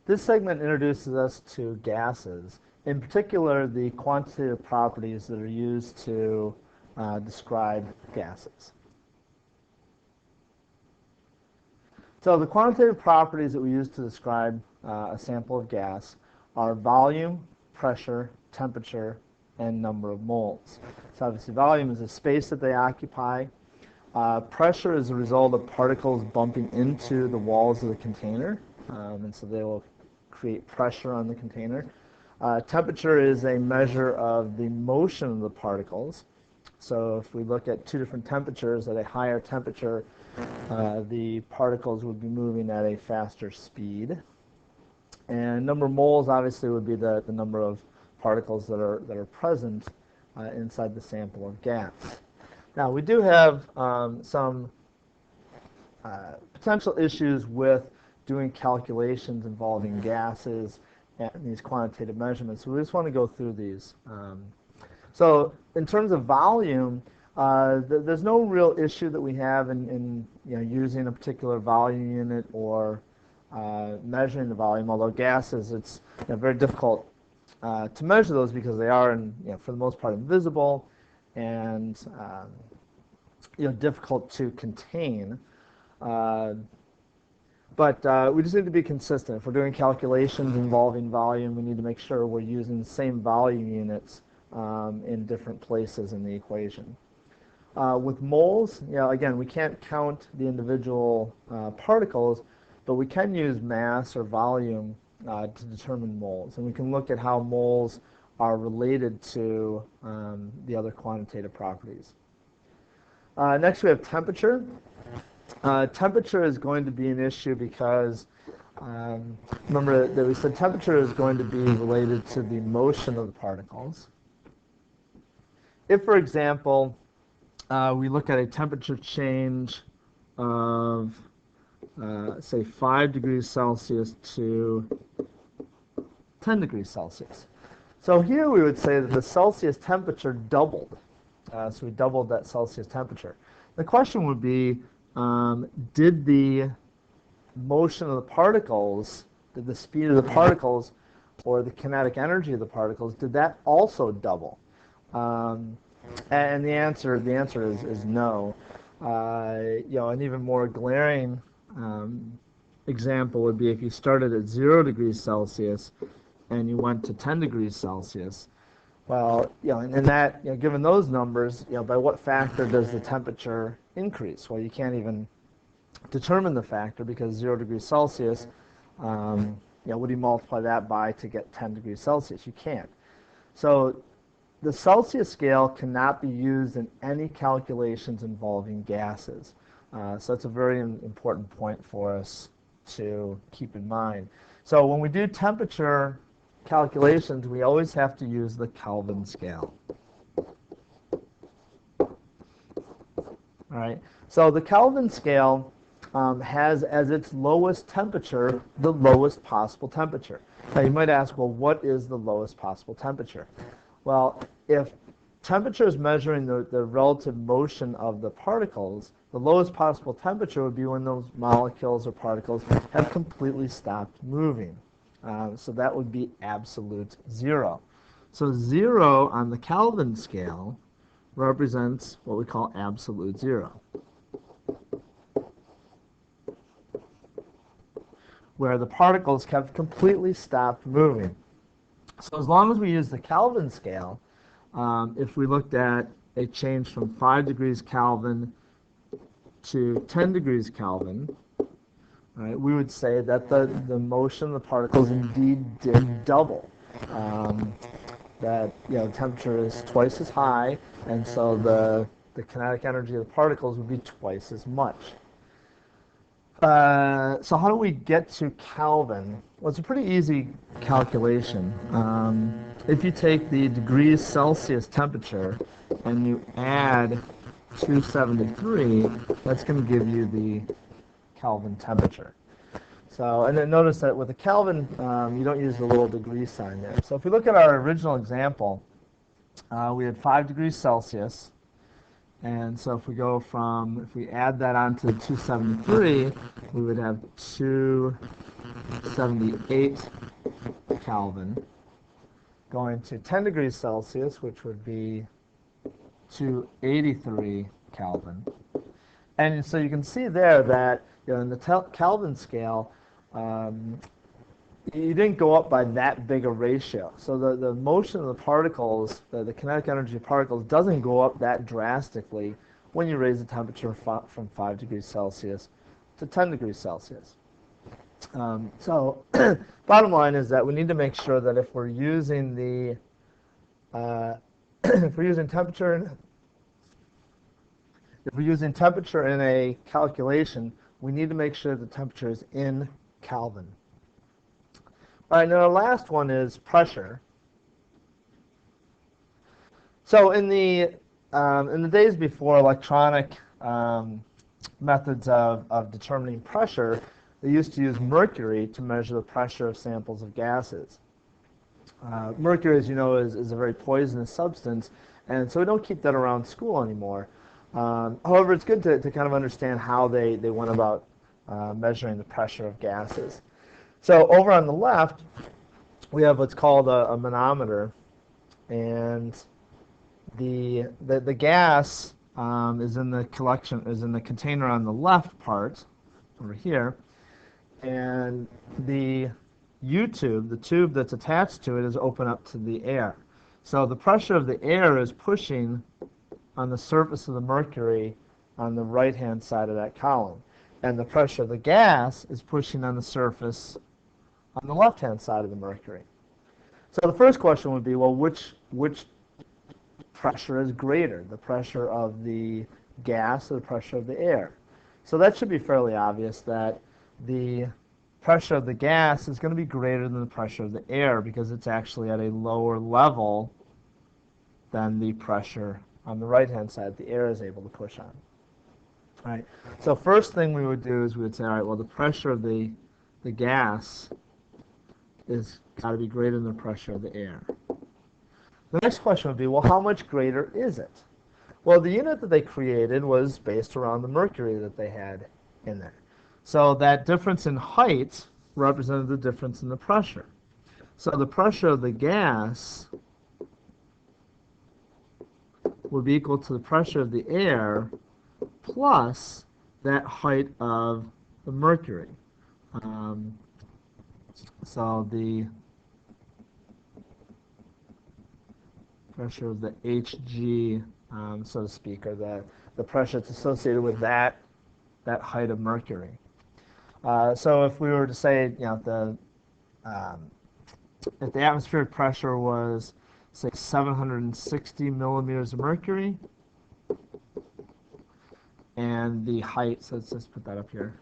This segment introduces us to gases, in particular the quantitative properties that are used to describe gases. So the quantitative properties that we use to describe a sample of gas are volume, pressure, temperature, and number of moles. So obviously volume is the space that they occupy. Pressure is a result of particles bumping into the walls of the container, and so they will create pressure on the container. Temperature is a measure of the motion of the particles. So if we look at two different temperatures, at a higher temperature, the particles would be moving at a faster speed. And number of moles obviously would be the number of particles that are present inside the sample of gas. Now we do have some potential issues with doing calculations involving gases and these quantitative measurements. So we just want to go through these. So in terms of volume, there's no real issue that we have in using a particular volume unit or measuring the volume. Although gases, it's very difficult to measure those because they are, for the most part, invisible and difficult to contain. But we just need to be consistent. If we're doing calculations involving volume, we need to make sure we're using the same volume units in different places in the equation. With moles, again, we can't count the individual particles, but we can use mass or volume to determine moles. And we can look at how moles are related to the other quantitative properties. Next, we have temperature. Temperature is going to be an issue because remember that we said temperature is going to be related to the motion of the particles. If, for example, we look at a temperature change of, say, 5 degrees Celsius to 10 degrees Celsius. So here we would say that the Celsius temperature doubled. So we doubled that Celsius temperature. The question would be, did the motion of the particles, did the speed of the particles, or the kinetic energy of the particles, did that also double? And the answer is no. An even more glaring example would be if you started at 0 degrees Celsius and you went to 10 degrees Celsius. Well, and that, given those numbers, by what factor does the temperature increase? Well, you can't even determine the factor because 0 degrees Celsius, what do you multiply that by to get 10 degrees Celsius? You can't. So the Celsius scale cannot be used in any calculations involving gases. So that's a very important point for us to keep in mind. So when we do temperature calculations, we always have to use the Kelvin scale. All right. So the Kelvin scale has as its lowest temperature the lowest possible temperature. Now you might ask, well, what is the lowest possible temperature? Well, if temperature is measuring the relative motion of the particles, the lowest possible temperature would be when those molecules or particles have completely stopped moving. So that would be absolute 0. So 0 on the Kelvin scale represents what we call absolute 0, where the particles have completely stopped moving. So as long as we use the Kelvin scale, if we looked at a change from 5 degrees Kelvin to 10 degrees Kelvin, right, we would say that the motion of the particles indeed did double. That temperature is twice as high, and so the kinetic energy of the particles would be twice as much. So how do we get to Kelvin? Well, it's a pretty easy calculation. If you take the degrees Celsius temperature and you add 273, that's going to give you the Kelvin temperature. So, and then notice that with the Kelvin, you don't use the little degree sign there. So if we look at our original example, we had 5 degrees Celsius. And so if we add that onto 273, we would have 2 78 Kelvin, going to 10 degrees Celsius, which would be 283 Kelvin. And so you can see there that in the Kelvin scale, you didn't go up by that big a ratio. So the motion of the particles, the kinetic energy of particles, doesn't go up that drastically when you raise the temperature from 5 degrees Celsius to 10 degrees Celsius. So bottom line is that we need to make sure that if we're using the if we're using temperature in a calculation, we need to make sure the temperature is in Kelvin. All right, now our last one is pressure. So in the days before electronic methods of determining pressure, they used to use mercury to measure the pressure of samples of gases. Mercury, as you know, is a very poisonous substance, and so we don't keep that around school anymore. However, it's good to kind of understand how they went about measuring the pressure of gases. So over on the left, we have what's called a manometer, and the gas is in the container on the left part over here, and the U-tube, the tube that's attached to it, is open up to the air. So the pressure of the air is pushing on the surface of the mercury on the right-hand side of that column, and the pressure of the gas is pushing on the surface on the left-hand side of the mercury. So the first question would be, well, which pressure is greater, the pressure of the gas or the pressure of the air? So that should be fairly obvious that the pressure of the gas is going to be greater than the pressure of the air because it's actually at a lower level than the pressure on the right-hand side the air is able to push on. All right. So first thing we would do is we would say, all right, well, the pressure of the gas is got to be greater than the pressure of the air. The next question would be, well, how much greater is it? Well, the unit that they created was based around the mercury that they had in there. So that difference in height represented the difference in the pressure. So the pressure of the gas would be equal to the pressure of the air plus that height of the mercury. So the pressure of the Hg, so to speak, or the pressure that's associated with that height of mercury. So if we were to say, if the atmospheric pressure was, say, 760 millimeters of mercury, and the height, so let's just put that up here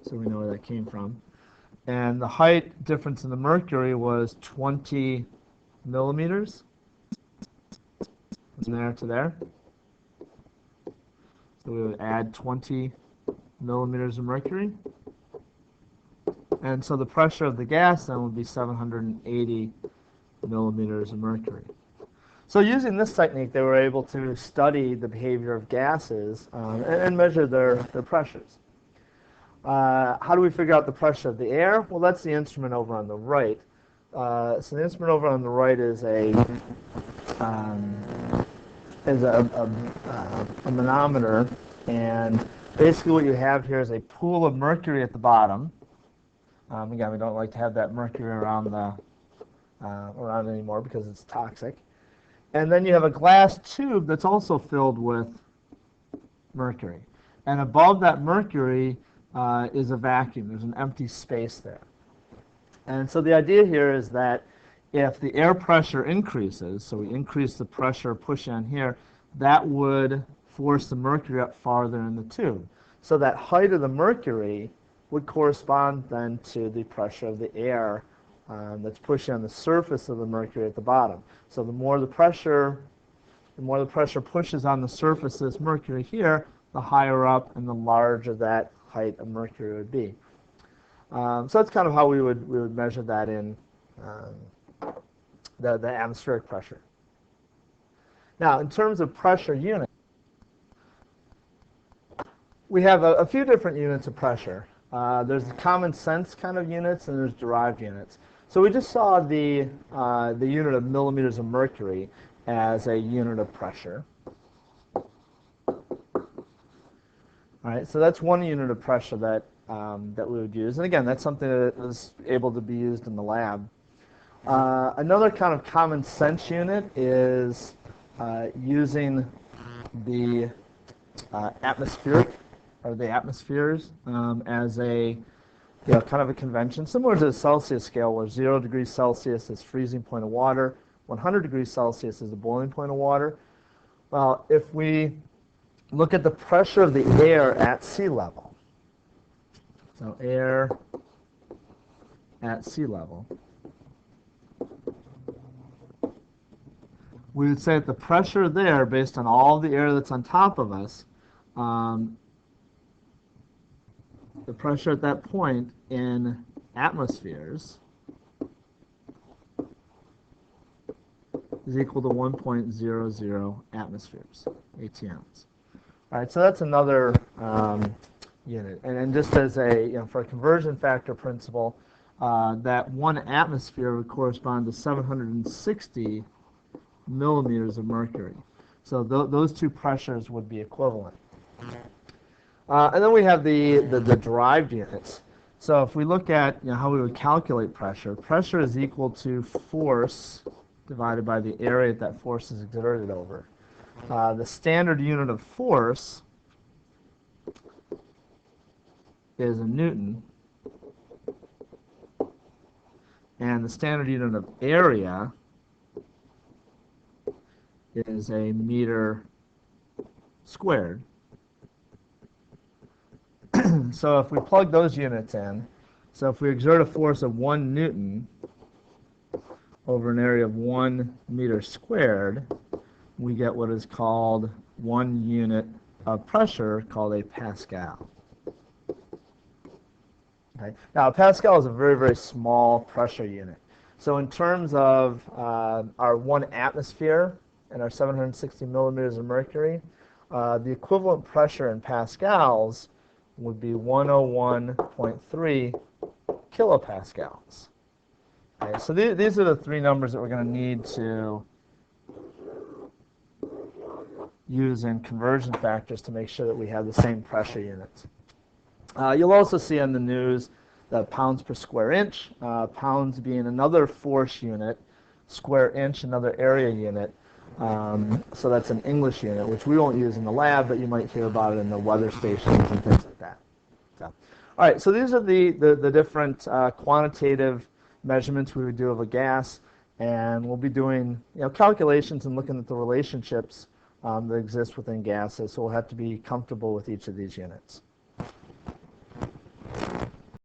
so we know where that came from. And the height difference in the mercury was 20 millimeters from there to there. So we would add 20 millimeters of mercury. And so the pressure of the gas then would be 780 millimeters of mercury. So using this technique, they were able to study the behavior of gases and measure their pressures. How do we figure out the pressure of the air? Well, that's the instrument over on the right. So the instrument over on the right is a manometer, and basically what you have here is a pool of mercury at the bottom. Again, we don't like to have that mercury around anymore because it's toxic. And then you have a glass tube that's also filled with mercury. And above that mercury is a vacuum. There's an empty space there. And so the idea here is that if the air pressure increases, so we increase the pressure push on here, that would force the mercury up farther in the tube. So that height of the mercury would correspond then to the pressure of the air that's pushing on the surface of the mercury at the bottom. So the more the pressure pushes on the surface of this mercury here, the higher up and the larger that height of mercury would be. So that's kind of how we would measure that in the atmospheric pressure. Now, in terms of pressure units, we have a few different units of pressure. There's the common sense kind of units, and there's derived units. So we just saw the unit of millimeters of mercury as a unit of pressure. All right, so that's one unit of pressure that we would use. And again, that's something that is able to be used in the lab. Another kind of common sense unit is using the atmospheric, or the atmospheres, as a kind of a convention, similar to the Celsius scale, where 0 degrees Celsius is freezing point of water, 100 degrees Celsius is the boiling point of water. Well, if we look at the pressure of the air at sea level, so air at sea level, we would say that the pressure there, based on all the air that's on top of us, the pressure at that point in atmospheres is equal to 1.00 atmospheres, ATMs. All right, so that's another unit. And just as a, for a conversion factor principle, that 1 atmosphere would correspond to 760 millimeters of mercury. So those two pressures would be equivalent. And then we have the derived units. So if we look at how we would calculate pressure, pressure is equal to force divided by the area that force is exerted over. The standard unit of force is a Newton, and the standard unit of area is a meter squared. So if we plug those units in, so if we exert a force of 1 Newton over an area of 1 meter squared, we get what is called 1 unit of pressure, called a Pascal. Okay. Now, a Pascal is a very, very small pressure unit. So in terms of our 1 atmosphere and our 760 millimeters of mercury, the equivalent pressure in pascals would be 101.3 kilopascals. Okay, so these are the 3 numbers that we're going to need to use in conversion factors to make sure that we have the same pressure units. You'll also see on the news that pounds per square inch, pounds being another force unit, square inch another area unit. So that's an English unit, which we won't use in the lab, but you might hear about it in the weather stations and things like that. So, all right, so these are the different quantitative measurements we would do of a gas, and we'll be doing calculations and looking at the relationships that exist within gases, so we'll have to be comfortable with each of these units.